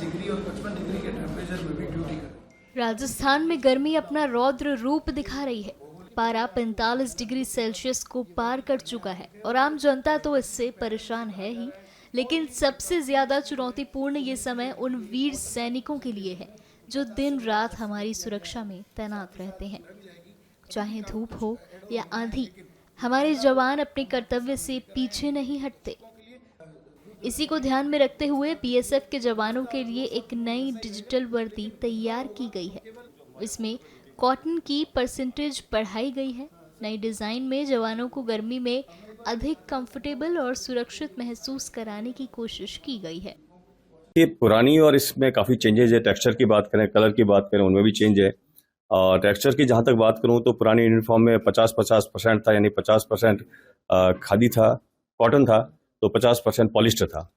Degree और 55 degree के temperature में भी ड्यूटी करें। राजस्थान में गर्मी अपना रौद्र रूप दिखा रही है। पारा 45 डिग्री सेल्सियस को पार कर चुका है और आम जनता तो इससे परेशान है ही, लेकिन सबसे ज्यादा चुनौतीपूर्ण ये समय उन वीर सैनिकों के लिए है जो दिन रात हमारी सुरक्षा में तैनात रहते हैं। चाहे धूप हो या आंधी, हमारे जवान अपने कर्तव्य से पीछे नहीं हटते। इसी को ध्यान में रखते हुए बीएसएफ के जवानों के लिए एक नई डिजिटल वर्दी तैयार की गई है। इसमें कॉटन की परसेंटेज बढ़ाई गई है। नई डिजाइन में जवानों को गर्मी में अधिक कंफर्टेबल और सुरक्षित महसूस कराने की कोशिश की गई है। ये पुरानी और इसमें काफ़ी चेंजेज है। टेक्सचर की बात करें, कलर की बात करें, उनमें भी चेंज है। और टेक्सचर की जहाँ तक बात करूँ तो पुरानी यूनिफॉर्म में 50-50% था, यानी 50% खादी था, कॉटन था, तो 50% पॉलिस्टर था।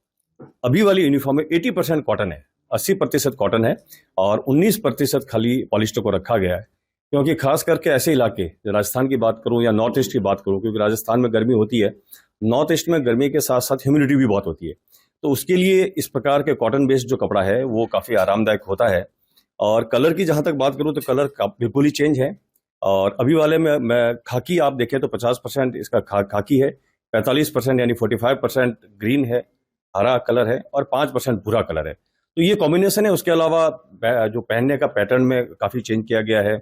अभी वाली यूनिफॉर्म में 80% कॉटन है, 80% कॉटन है और 19% खाली पॉलिस्टर को रखा गया है। क्योंकि खास करके ऐसे इलाके, राजस्थान की बात करूँ या नॉर्थ ईस्ट की बात करूँ, क्योंकि राजस्थान में गर्मी होती है, नॉर्थ ईस्ट में गर्मी के साथ साथ ह्यूमिडिटी भी बहुत होती है, तो उसके लिए इस प्रकार के कॉटन बेस्ड जो कपड़ा है वो काफ़ी आरामदायक होता है। और कलर की जहाँ तक बात करूँ तो कलर बिल्कुल ही चेंज है। और अभी वाले में मैं खाकी आप देखें तो 50% इसका खाकी है, 45% यानी 45% ग्रीन है, हरा कलर है और 5% भूरा कलर है। तो ये कॉम्बिनेशन है। उसके अलावा जो पहनने का पैटर्न में काफ़ी चेंज किया गया है,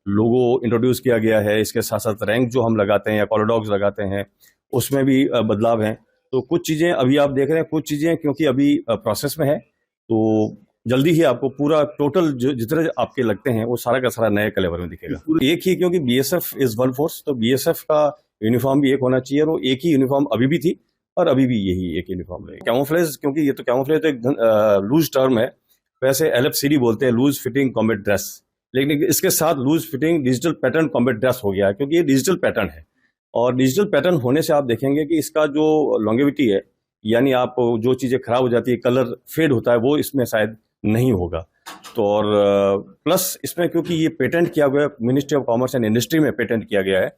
लोगो इंट्रोड्यूस किया गया है। इसके साथ साथ रैंक जो हम लगाते हैं या कॉलर डॉग्स लगाते हैं उसमें भी बदलाव हैं। तो कुछ चीज़ें अभी आप देख रहे हैं, कुछ चीज़ें क्योंकि अभी प्रोसेस में है, तो जल्दी ही आपको पूरा टोटल जो जितने आपके लगते हैं वो सारा का सारा नए कलेवर में दिखेगा। एक ही, क्योंकि बीएसएफ इज वन फोर्स, तो बीएसएफ का यूनिफॉर्म भी एक होना चाहिए और वो एक ही यूनिफॉर्म अभी भी थी और अभी भी यही एक यूनिफॉर्म है। कैमोफ्लेज, क्योंकि ये तो कैमोफ्लेज तो एक लूज टर्म है, वैसे एलएफसीडी बोलते हैं, लूज फिटिंग कॉम्बैट ड्रेस, लेकिन इसके साथ loose fitting digital pattern combat dress हो गया है, क्योंकि ये डिजिटल पैटर्न है। और डिजिटल पैटर्न होने से आप देखेंगे कि इसका जो लॉन्गेविटी है, यानी आप जो चीज़ें खराब हो जाती है, कलर फेड होता है, वो इसमें शायद नहीं होगा। तो और प्लस इसमें क्योंकि ये पेटेंट किया गया, ministry of commerce and industry में पेटेंट किया गया है,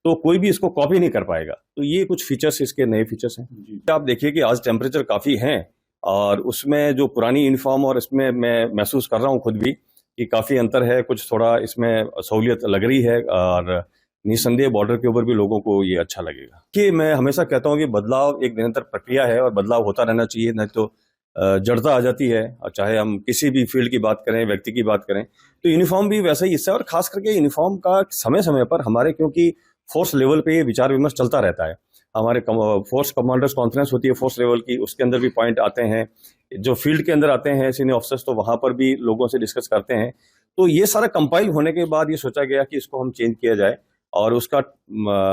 तो कोई भी इसको कॉपी नहीं कर पाएगा। तो ये कुछ फीचर्स इसके नए फीचर्स हैं। आप देखिए कि आज टेम्परेचर काफ़ी हैं और उसमें जो पुरानी यूनिफॉर्म और इसमें मैं महसूस कर रहा हूँ खुद भी कि काफ़ी अंतर है, कुछ थोड़ा इसमें सहूलियत लग रही है और निसंदेह बॉर्डर के ऊपर भी लोगों को ये अच्छा लगेगा। कि मैं हमेशा कहता हूँ कि बदलाव एक निरंतर प्रक्रिया है और बदलाव होता रहना चाहिए, नहीं तो जड़ता आ जाती है। और चाहे हम किसी भी फील्ड की बात करें, व्यक्ति की बात करें, तो यूनिफॉर्म भी वैसा ही हिस्सा है। और खास करके यूनिफॉर्म का समय समय पर हमारे, क्योंकि फोर्स लेवल पे ये विचार विमर्श चलता रहता है, हमारे फोर्स कमांडर्स कॉन्फ्रेंस होती है फोर्स लेवल की, उसके अंदर भी पॉइंट आते हैं, जो फील्ड के अंदर आते हैं सीनियर ऑफिसर्स, तो वहाँ पर भी लोगों से डिस्कस करते हैं। तो ये सारा कंपाइल होने के बाद ये सोचा गया कि इसको हम चेंज किया जाए और उसका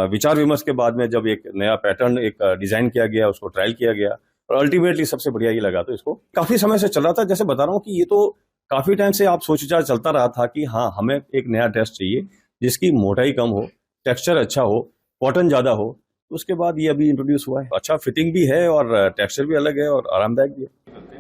विचार विमर्श के बाद में जब एक नया पैटर्न एक डिजाइन किया गया, उसको ट्रायल किया गया और अल्टीमेटली सबसे बढ़िया ये लगा। तो इसको काफी समय से चल रहा था, जैसे बता रहा हूँ कि ये तो काफी टाइम से आप सोच विचार चलता रहा था कि हाँ, हमें एक नया ड्रेस चाहिए जिसकी मोटाई कम हो, टेक्सचर अच्छा हो, कॉटन ज्यादा हो। उसके बाद ये अभी इंट्रोड्यूस हुआ है। अच्छा फिटिंग भी है और टेक्सचर भी अलग है और आरामदायक भी है।